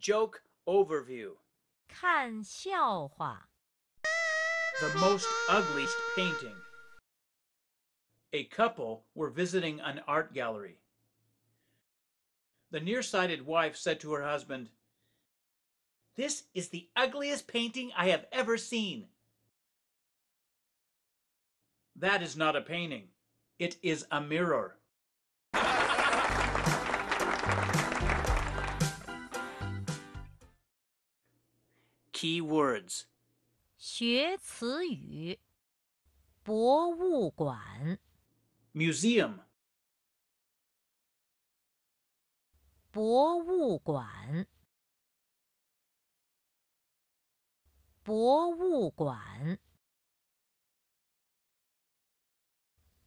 Joke overview. 看笑话。 The most ugliest painting. A couple were visiting an art gallery. The nearsighted wife said to her husband, "This is the ugliest painting I have ever seen." That is not a painting. It is a mirror. Key words. 学词语。博物馆。 Museum. 博物馆。博物馆。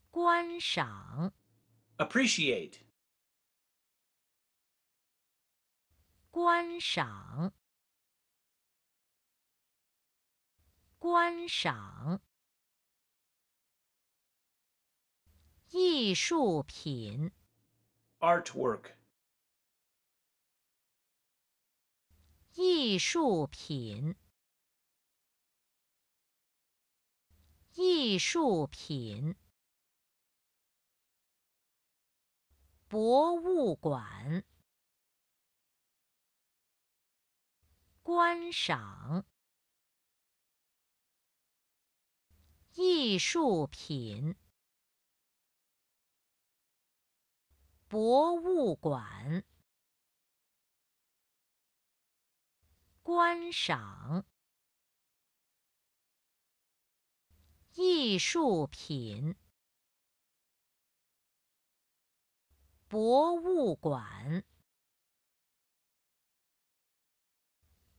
观赏。 Appreciate. 观赏。观赏。艺术品。 Artwork. 艺术品。艺术品。博物馆。观赏。艺术品。博物馆。观赏。艺术品。博物馆。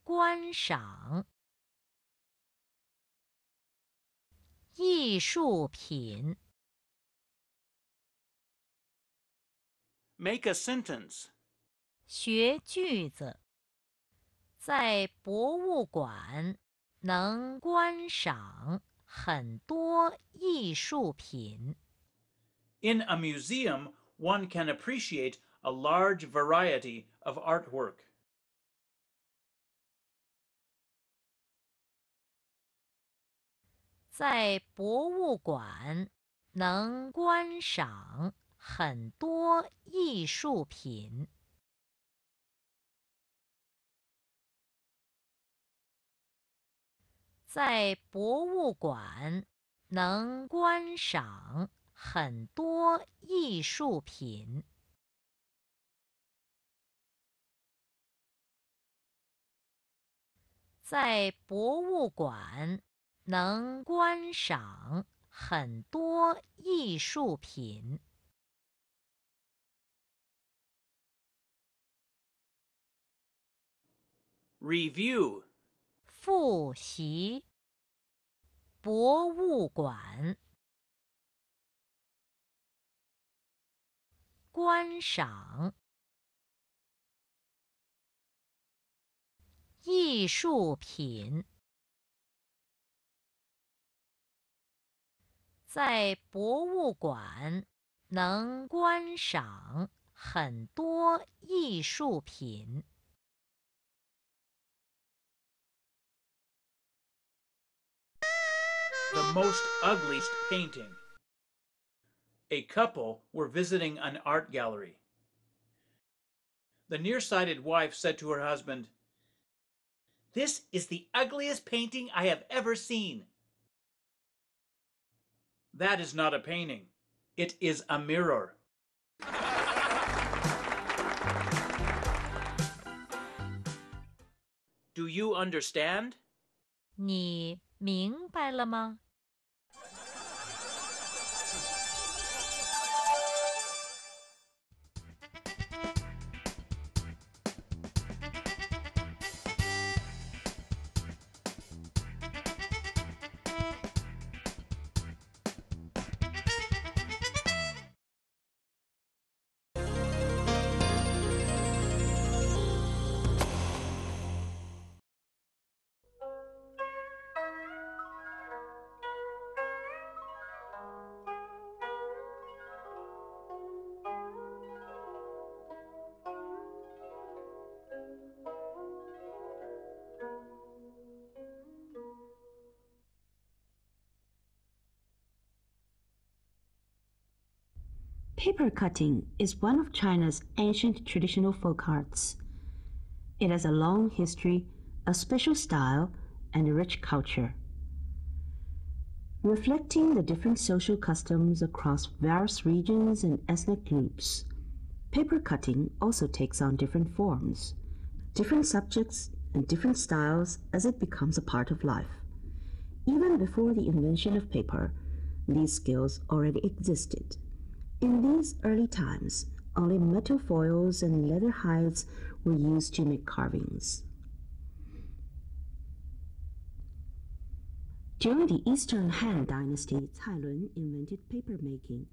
观赏。艺术品。 Make a sentence. 学句子。在博物馆能观赏很多艺术品。In a museum, one can appreciate a large variety of artwork. 在博物馆能观赏很多艺术品。在博物馆能观赏很多艺术品。在博物馆能观赏很多艺术品。Review. 复习。博物馆。观赏。艺术品。在博物馆能观赏很多艺术品。The most ugliest painting. A couple were visiting an art gallery. The nearsighted wife said to her husband, "This is the ugliest painting I have ever seen." That is not a painting. It is a mirror. Do you understand? 你明白了吗？ Paper cutting is one of China's ancient traditional folk arts. It has a long history, a special style, and a rich culture. Reflecting the different social customs across various regions and ethnic groups, paper cutting also takes on different forms, different subjects, and different styles as it becomes a part of life. Even before the invention of paper, these skills already existed. In these early times, only metal foils and leather hides were used to make carvings. During the Eastern Han Dynasty, Cai Lun invented paper making.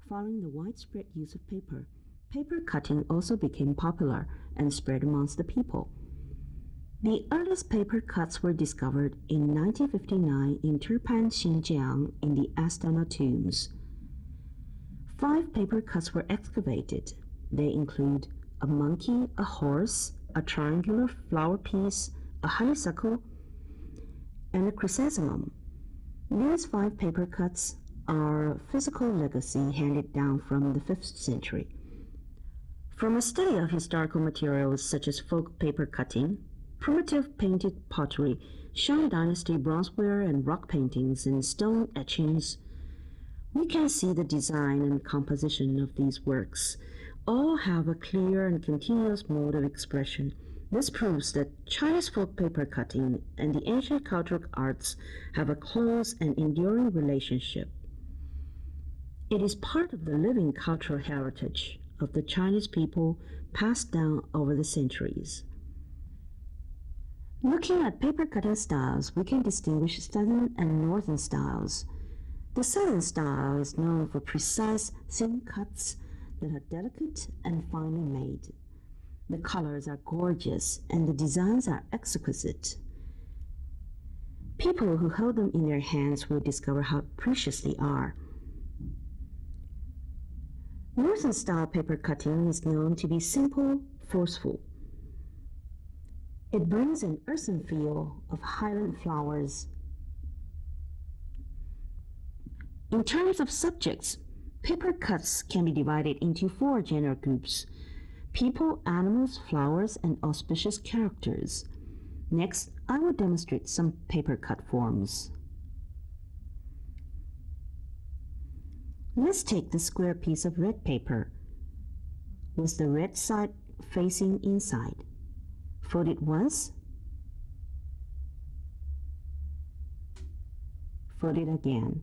Following the widespread use of paper, paper cutting also became popular and spread amongst the people. The earliest paper cuts were discovered in 1959 in Turpan, Xinjiang, in the Astana tombs. 5 paper cuts were excavated. They include a monkey, a horse, a triangular flower piece, a honeysuckle, and a chrysanthemum. These 5 paper cuts are a physical legacy handed down from the 5th century. From a study of historical materials such as folk paper cutting, primitive painted pottery, Shang Dynasty bronzeware and rock paintings and stone etchings, we can see the design and composition of these works all have a clear and continuous mode of expression. This proves that Chinese folk paper cutting and the ancient cultural arts have a close and enduring relationship. It is part of the living cultural heritage of the Chinese people passed down over the centuries. Looking at paper cutting styles, we can distinguish southern and northern styles. The southern style is known for precise, thin cuts that are delicate and finely made. The colors are gorgeous and the designs are exquisite. People who hold them in their hands will discover how precious they are. Northern style paper cutting is known to be simple, forceful. It brings an earthen feel of highland flowers. In terms of subjects, paper cuts can be divided into 4 general groups: people, animals, flowers, and auspicious characters. Next, I will demonstrate some paper cut forms. Let's take the square piece of red paper with the red side facing inside. Fold it once, fold it again.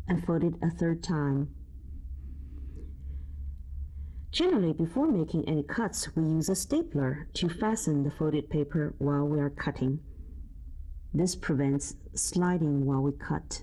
And fold it a 3rd time. Generally, before making any cuts, we use a stapler to fasten the folded paper while we are cutting. This prevents sliding while we cut.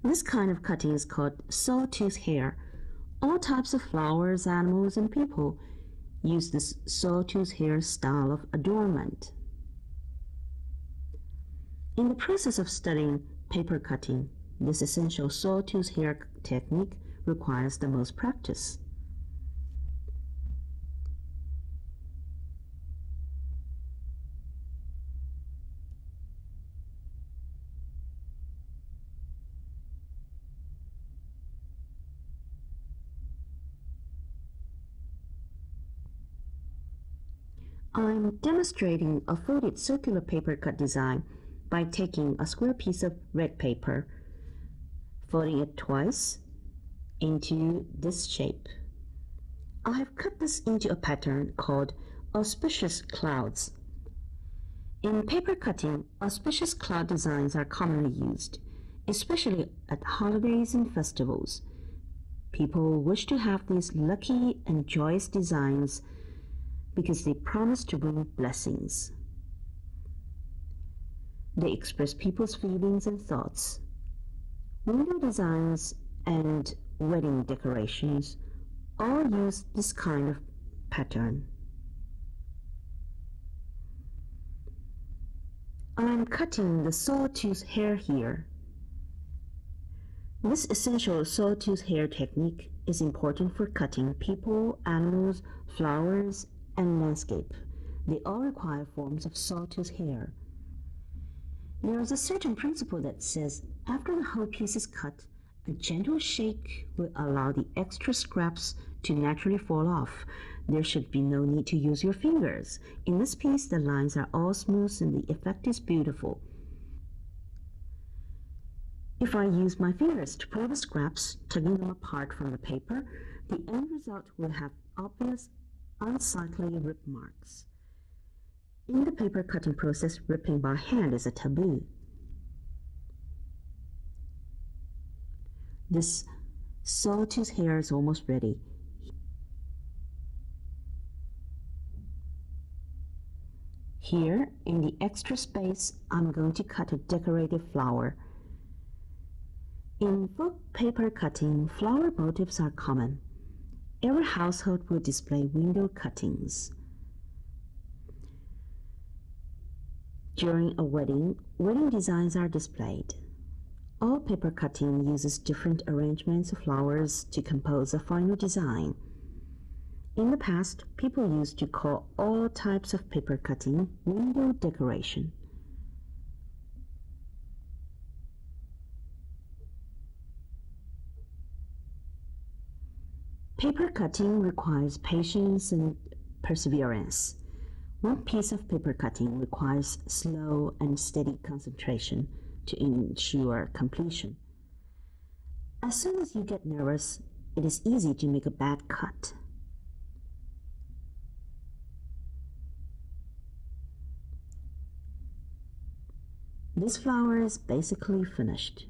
This kind of cutting is called sawtooth hair. All types of flowers, animals, and people use this sawtooth hair style of adornment. In the process of studying paper cutting, this essential sawtooth hair technique requires the most practice. I'm demonstrating a folded circular paper cut design by taking a square piece of red paper, folding it twice, into this shape. I have cut this into a pattern called auspicious clouds. In paper cutting, auspicious cloud designs are commonly used, especially at holidays and festivals. People wish to have these lucky and joyous designs because they promise to bring blessings. They express people's feelings and thoughts. Window designs and wedding decorations all use this kind of pattern. I'm cutting the sawtooth hair here. This essential sawtooth hair technique is important for cutting people, animals, flowers, and landscape. They all require forms of sawtooth hair. There is a certain principle that says after the whole piece is cut, a gentle shake will allow the extra scraps to naturally fall off. There should be no need to use your fingers. In this piece, the lines are all smooth and the effect is beautiful. If I use my fingers to pull the scraps, tugging them apart from the paper, the end result will have obvious, unsightly rip marks. In the paper cutting process, ripping by hand is a taboo. This sawtooth hair is almost ready. Here, in the extra space, I'm going to cut a decorative flower. In folk paper cutting, flower motifs are common. Every household will display window cuttings. During a wedding designs are displayed. All paper cutting uses different arrangements of flowers to compose a final design. In the past, people used to call all types of paper cutting window decoration. Paper cutting requires patience and perseverance. One piece of paper cutting requires slow and steady concentration to ensure completion. As soon as you get nervous, it is easy to make a bad cut. This flower is basically finished.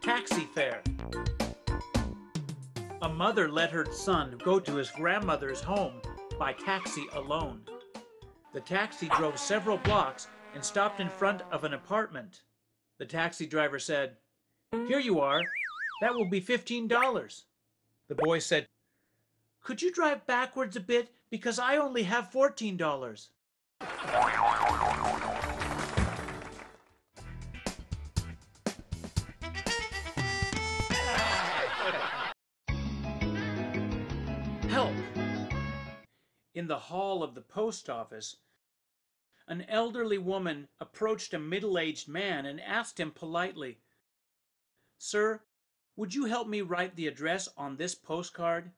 Taxi fare. A mother let her son go to his grandmother's home by taxi alone. The taxi drove several blocks and stopped in front of an apartment. The taxi driver said, "Here you are. That will be $15. The boy said, "Could you drive backwards a bit because I only have $14. Help! In the hall of the post office, an elderly woman approached a middle-aged man and asked him politely, "Sir, would you help me write the address on this postcard?"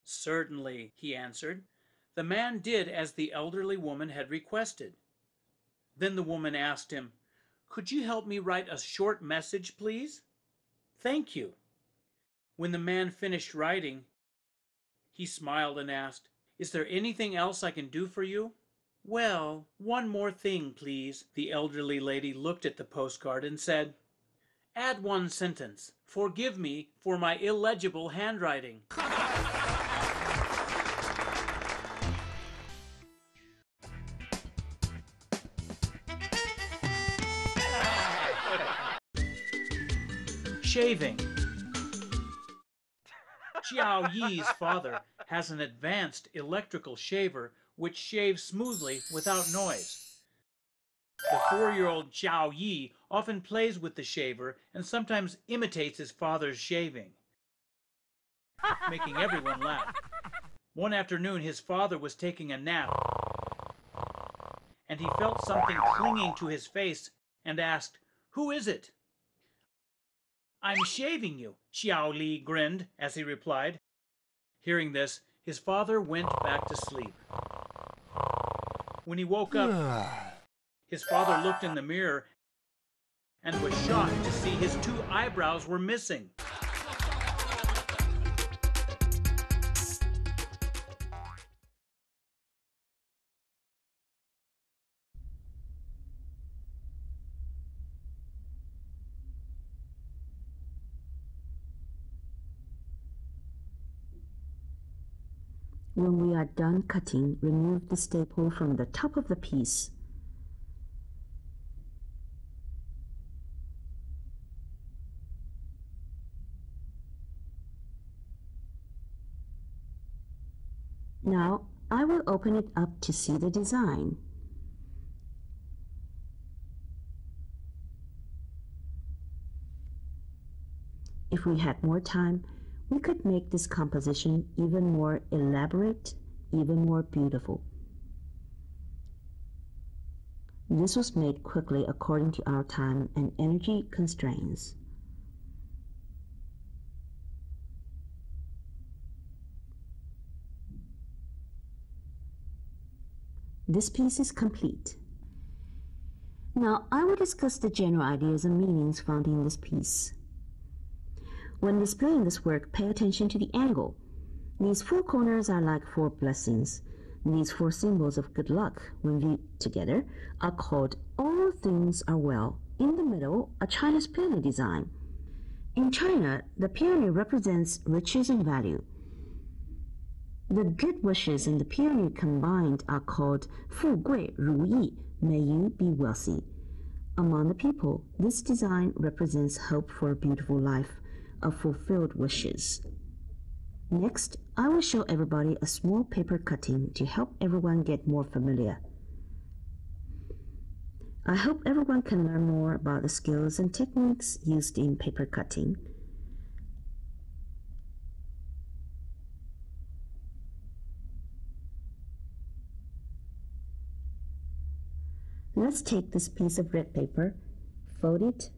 "Certainly," he answered. The man did as the elderly woman had requested. Then the woman asked him, "Could you help me write a short message, please?" "Thank you." When the man finished writing, he smiled and asked, "Is there anything else I can do for you?" "Well, one more thing, please." The elderly lady looked at the postcard and said, "Add one sentence. Forgive me for my illegible handwriting." Shaving. Xiao Yi's father has an advanced electrical shaver which shaves smoothly without noise. The 4-year-old Xiao Yi often plays with the shaver and sometimes imitates his father's shaving. making everyone laugh. One afternoon, his father was taking a nap, and he felt something clinging to his face and asked, "Who is it?" "I'm shaving you," Xiao Li grinned as he replied. Hearing this, his father went back to sleep. When he woke up, his father looked in the mirror and was shocked to see his 2 eyebrows were missing. When we are done cutting, remove the staple from the top of the piece. Now, I will open it up to see the design. If we had more time, we could make this composition even more elaborate, even more beautiful. This was made quickly according to our time and energy constraints. This piece is complete. Now, I will discuss the general ideas and meanings found in this piece. When displaying this work, pay attention to the angle. These 4 corners are like 4 blessings. These 4 symbols of good luck, when viewed together, are called "all things are well." In the middle, a Chinese peony design. In China, the peony represents riches and value. The good wishes and the peony combined are called 富贵如意, may you be wealthy. Among the people, this design represents hope for a beautiful life, of fulfilled wishes. Next, I will show everybody a small paper cutting to help everyone get more familiar. I hope everyone can learn more about the skills and techniques used in paper cutting. Let's take this piece of red paper, fold it,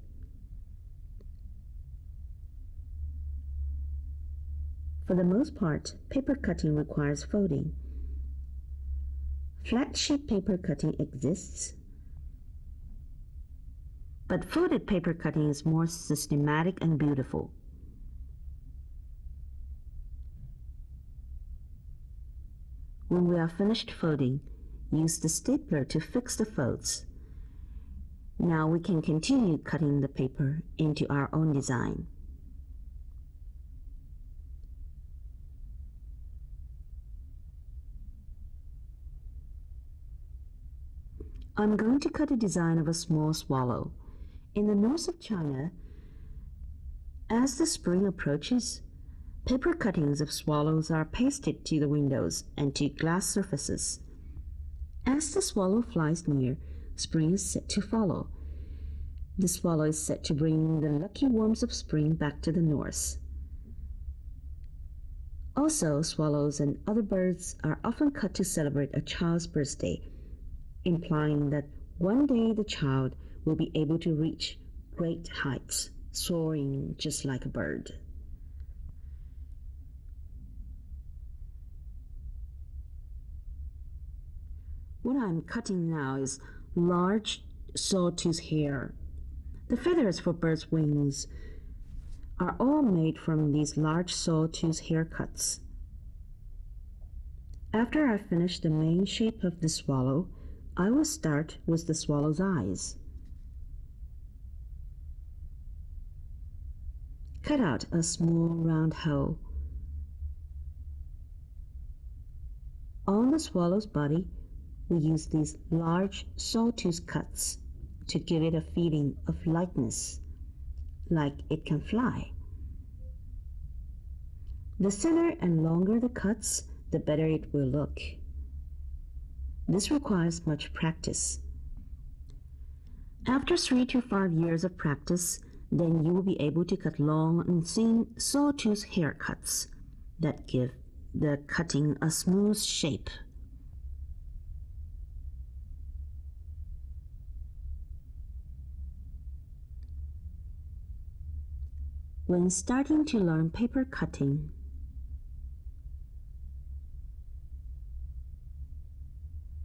for the most part, paper cutting requires folding. Flat sheet paper cutting exists, but folded paper cutting is more systematic and beautiful. When we are finished folding, use the stapler to fix the folds. Now we can continue cutting the paper into our own design. I'm going to cut a design of a small swallow. In the north of China, as the spring approaches, paper cuttings of swallows are pasted to the windows and to glass surfaces. As the swallow flies near, spring is set to follow. The swallow is said to bring the lucky warmth of spring back to the north. Also, swallows and other birds are often cut to celebrate a child's birthday, implying that one day the child will be able to reach great heights, soaring just like a bird. What I'm cutting now is large sawtooth hair. The feathers for birds' wings are all made from these large sawtooth hair cuts. After I finish the main shape of the swallow, I will start with the swallow's eyes. Cut out a small round hole. On the swallow's body, we use these large sawtooth cuts to give it a feeling of lightness, like it can fly. The thinner and longer the cuts, the better it will look. This requires much practice. After 3 to 5 years of practice, then you will be able to cut long and thin sawtooth haircuts. that give the cutting a smooth shape. When starting to learn paper cutting,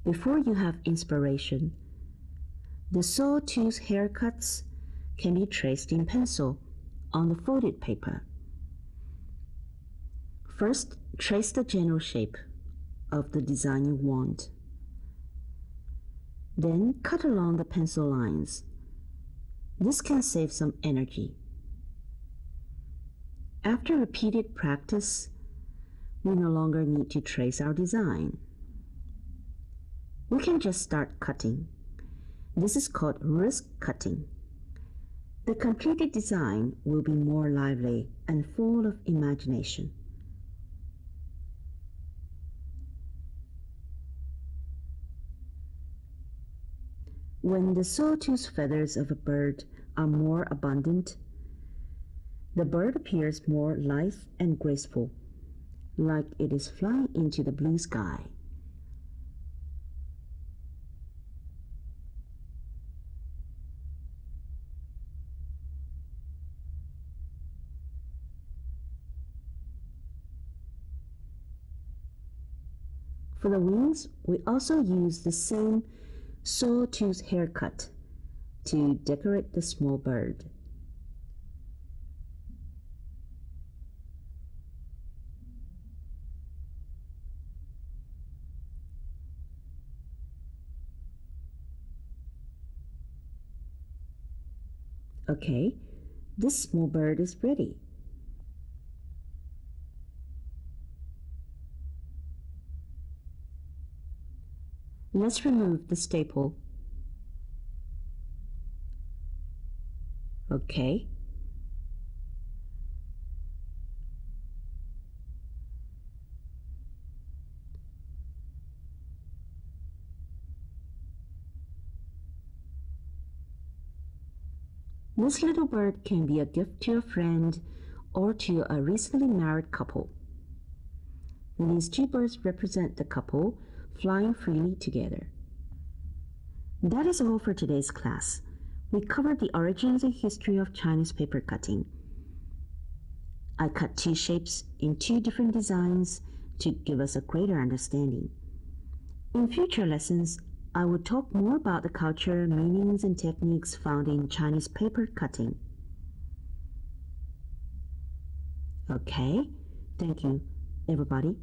before you have inspiration, the sawtooth haircuts can be traced in pencil on the folded paper. First, trace the general shape of the design you want. Then cut along the pencil lines. This can save some energy. After repeated practice, we no longer need to trace our design. We can just start cutting. This is called wrist cutting. The completed design will be more lively and full of imagination. When the sawtooth feathers of a bird are more abundant, the bird appears more lithe and graceful, like it is flying into the blue sky. For the wings, we also use the same sawtooth haircut to decorate the small bird. Okay, this small bird is ready. Let's remove the staple. Okay. This little bird can be a gift to a friend or to a recently married couple. These two birds represent the couple flying freely together. That is all for today's class. We covered the origins and history of Chinese paper cutting. I cut two shapes in two different designs to give us a greater understanding. In future lessons, I will talk more about the culture, meanings, and techniques found in Chinese paper cutting. Okay, thank you, everybody.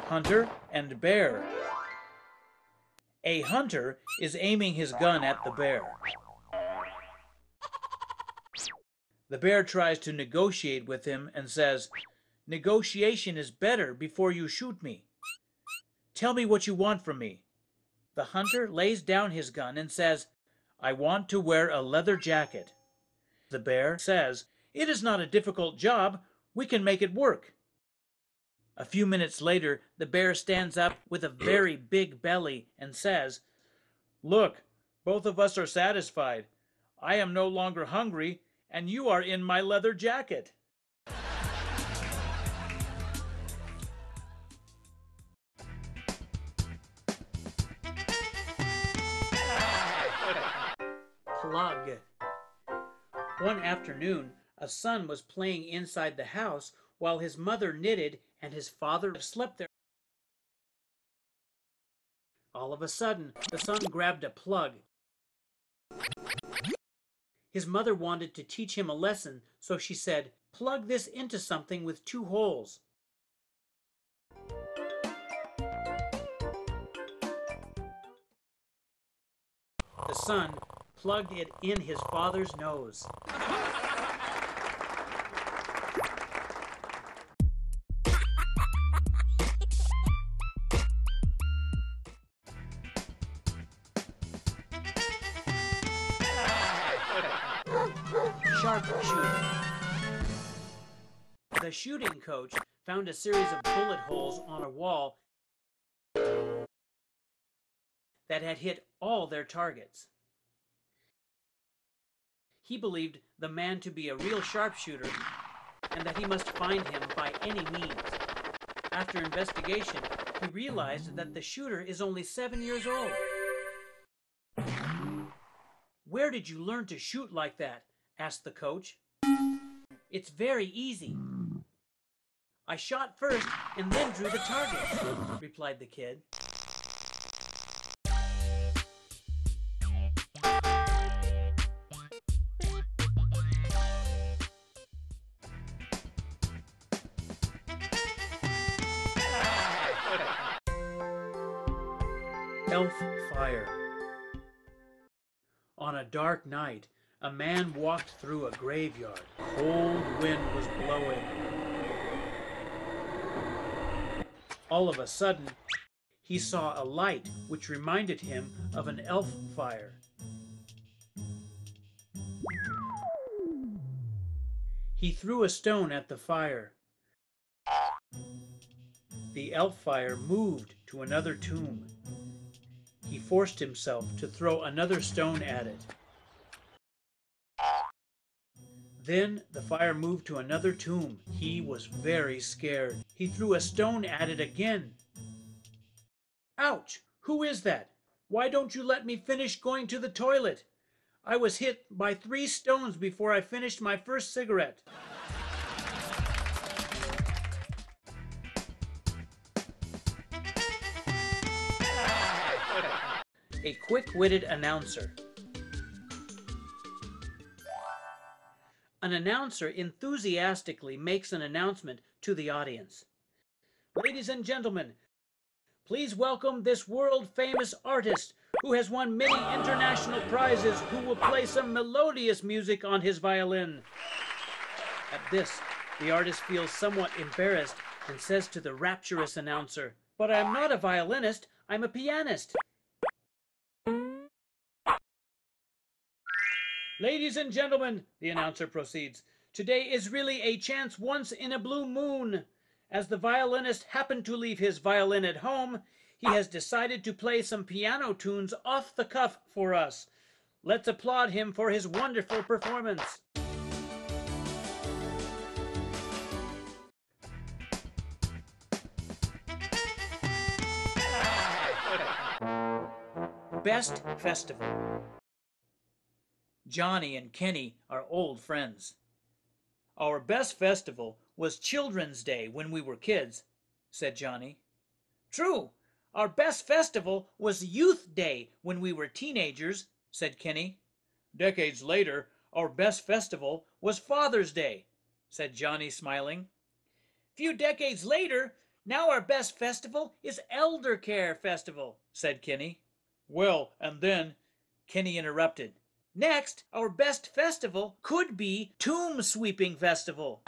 Hunter and Bear. A hunter is aiming his gun at the bear. The bear tries to negotiate with him and says, "Negotiation is better before you shoot me. Tell me what you want from me." The hunter lays down his gun and says, "I want to wear a leather jacket." The bear says, "It is not a difficult job. We can make it work." A few minutes later, the bear stands up with a very big belly and says, "Look, both of us are satisfied. I am no longer hungry, and you are in my leather jacket." Plug. One afternoon, a son was playing inside the house while his mother knitted and his father slept there. All of a sudden, the son grabbed a plug. His mother wanted to teach him a lesson, so she said, "Plug this into something with two holes." The son plugged it in his father's nose. sharpshooter. The shooting coach found a series of bullet holes on a wall that had hit all their targets. He believed the man to be a real sharpshooter and that he must find him by any means. After investigation, he realized that the shooter is only 7 years old. "Where did you learn to shoot like that?" asked the coach. "It's very easy. I shot first and then drew the target," replied the kid. Elf fire. On a dark night, a man walked through a graveyard. Cold wind was blowing. All of a sudden, he saw a light which reminded him of an elf fire. He threw a stone at the fire. The elf fire moved to another tomb. He forced himself to throw another stone at it. Then the fire moved to another tomb. He was very scared. He threw a stone at it again. "Ouch! Who is that? Why don't you let me finish going to the toilet? I was hit by 3 stones before I finished my first cigarette." A quick-witted announcer. An announcer enthusiastically makes an announcement to the audience. "Ladies and gentlemen, please welcome this world-famous artist who has won many international prizes, who will play some melodious music on his violin." At this, the artist feels somewhat embarrassed and says to the rapturous announcer, "But I am not a violinist, I'm a pianist." "Ladies and gentlemen," the announcer proceeds, "today is really a chance once in a blue moon. As the violinist happened to leave his violin at home, he has decided to play some piano tunes off the cuff for us. Let's applaud him for his wonderful performance." Best festival. Johnny and Kenny are old friends. "Our best festival was Children's Day when we were kids," said Johnny. "True. Our best festival was Youth Day when we were teenagers," said Kenny. "Decades later, our best festival was Father's Day," said Johnny, smiling. "Few decades later, now our best festival is Elder Care Festival," said Kenny. "Well, and then," Kenny interrupted, "next, our best festival could be Tomb Sweeping Festival."